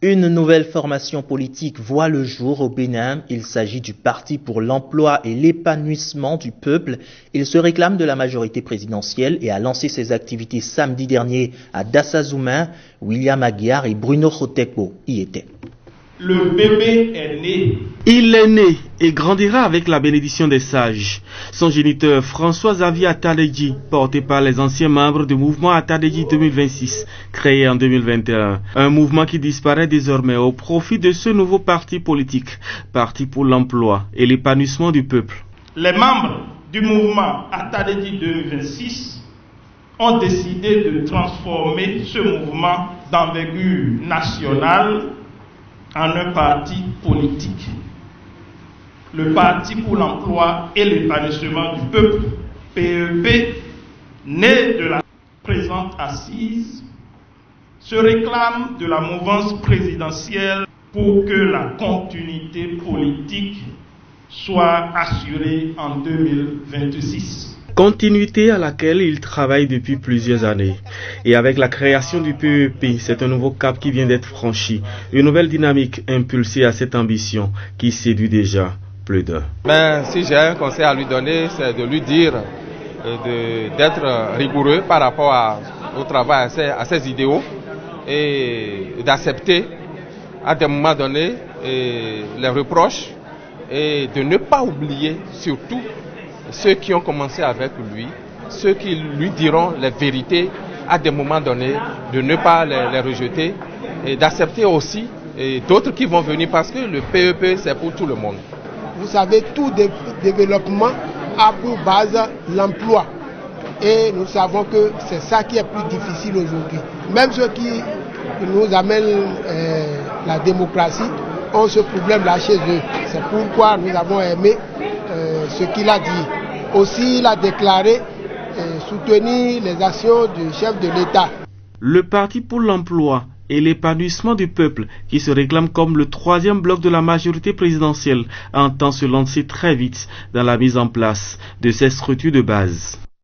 Une nouvelle formation politique voit le jour au Bénin. Il s'agit du Parti pour l'emploi et l'épanouissement du peuple. Il se réclame de la majorité présidentielle et a lancé ses activités samedi dernier à Dassazoumin. William Aguiar et Bruno Khotekpo y étaient. Le bébé est né. Il est né et grandira avec la bénédiction des sages. Son géniteur François Xavier Atadedji, porté par les anciens membres du mouvement Atadedji 2026, créé en 2021. Un mouvement qui disparaît désormais au profit de ce nouveau parti politique, Parti pour l'emploi et l'épanouissement du peuple. Les membres du mouvement Atadedji 2026 ont décidé de transformer ce mouvement d'envergure nationale en un parti politique. Le Parti pour l'emploi et l'épanouissement du peuple, PEP, né de la présente assise, se réclame de la mouvance présidentielle pour que la continuité politique soit assurée en 2026. Continuité à laquelle il travaille depuis plusieurs années. Et avec la création du PEP, c'est un nouveau cap qui vient d'être franchi. Une nouvelle dynamique impulsée à cette ambition qui séduit déjà plus d'un. Si j'ai un conseil à lui donner, c'est de lui dire d'être rigoureux par rapport au travail, à ses idéaux, et d'accepter à des moments donnés les reproches et de ne pas oublier surtout ceux qui ont commencé avec lui, ceux qui lui diront les vérités à des moments donnés, de ne pas les rejeter et d'accepter aussi d'autres qui vont venir parce que le PEP c'est pour tout le monde. Vous savez, tout développement a pour base l'emploi et nous savons que c'est ça qui est plus difficile aujourd'hui. Même ceux qui nous amènent la démocratie ont ce problème-là chez eux. C'est pourquoi nous avons aimé ce qu'il a dit. Aussi, il a déclaré soutenir les actions du chef de l'État. Le Parti pour l'emploi et l'épanouissement du peuple, qui se réclame comme le troisième bloc de la majorité présidentielle, entend se lancer très vite dans la mise en place de ces structures de base.